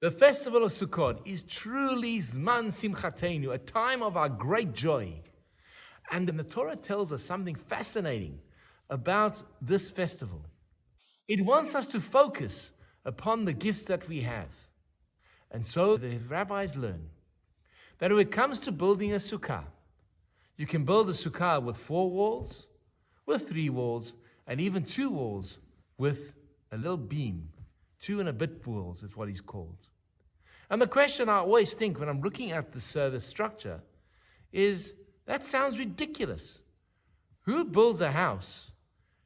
The festival of Sukkot is truly Zman Simchatenu, a time of our great joy. And the Torah tells us something fascinating about this festival. It wants us to focus upon the gifts that we have. And so the rabbis learn that when it comes to building a sukkah, you can build a sukkah with 4 walls, with 3 walls, and even 2 walls with a little beam. 2 and a bit walls is what he's called. And the question I always think when I'm looking at this structure is, that sounds ridiculous. Who builds a house,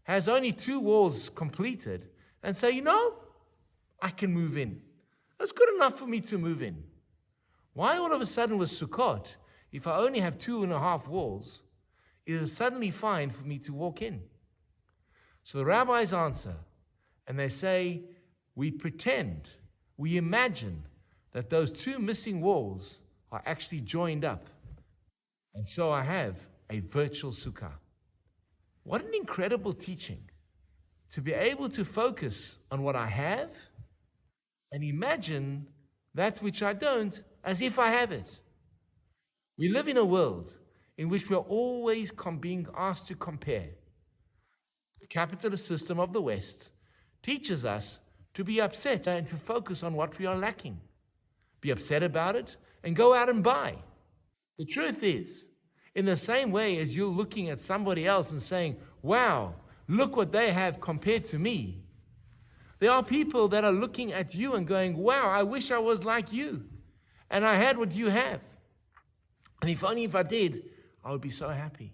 has only 2 walls completed, and say, I can move in. That's good enough for me to move in. Why all of a sudden with Sukkot, if I only have 2.5 walls, is it suddenly fine for me to walk in? So the rabbis answer, and they say, we pretend, we imagine that those 2 missing walls are actually joined up. And so I have a virtual sukkah. What an incredible teaching, to be able to focus on what I have and imagine that which I don't as if I have it. We live in a world in which we are always being asked to compare. The capitalist system of the West teaches us to be upset and to focus on what we are lacking. Be upset about it and go out and buy. The truth is, in the same way as you're looking at somebody else and saying, wow, look what they have compared to me, there are people that are looking at you and going, wow, I wish I was like you and I had what you have. And if only if I did, I would be so happy.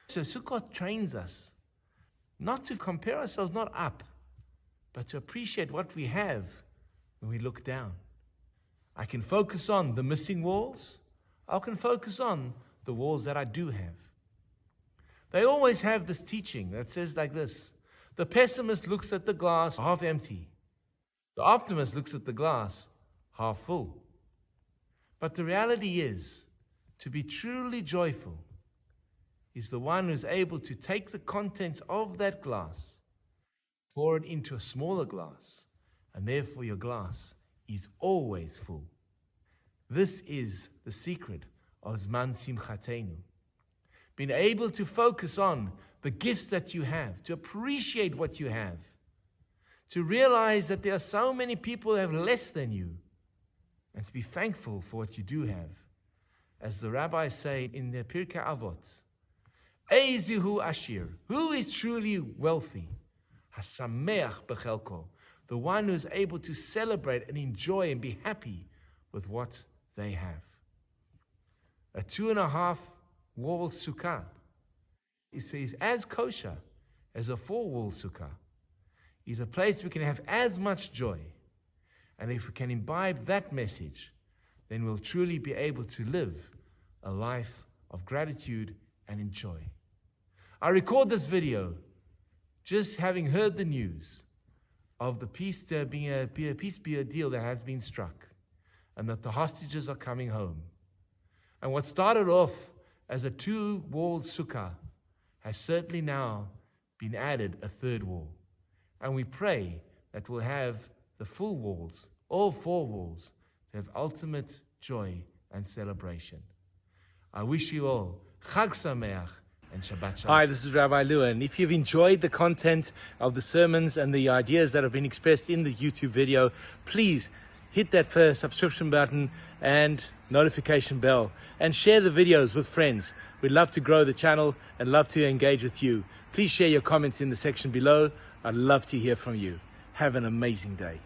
So Sukkot trains us not to compare ourselves, not up, but to appreciate what we have when we look down. I can focus on the missing walls. I can focus on the walls that I do have. They always have this teaching that says like this: the pessimist looks at the glass half empty. The optimist looks at the glass half full. But the reality is, to be truly joyful is the one who's able to take the contents of that glass, pour it into a smaller glass, and therefore your glass is always full. This is the secret of Zman Simchatenu. Being able to focus on the gifts that you have, to appreciate what you have, to realize that there are so many people who have less than you, and to be thankful for what you do have. As the rabbis say in the Pirkei Avot, Eizihu Ashir, who is truly wealthy? Hasameach bechelko, the one who is able to celebrate and enjoy and be happy with what they have. A 2.5 wall sukkah is as kosher as a 4-wall sukkah. Is a place we can have as much joy. And if we can imbibe that message, then we'll truly be able to live a life of gratitude and joy. I record this video just having heard the news of the peace being a peace deal that has been struck, and that the hostages are coming home. And what started off as a 2-walled sukkah has certainly now been added a 3rd wall. And we pray that we'll have the full walls, all 4 walls, to have ultimate joy and celebration. I wish you all Chag Sameach and Shabbat Shalom. Hi, this is Rabbi Lewin. If you've enjoyed the content of the sermons and the ideas that have been expressed in the YouTube video, please hit that subscription button and notification bell, and share the videos with friends. We'd love to grow the channel and love to engage with you. Please share your comments in the section below. I'd love to hear from you. Have an amazing day.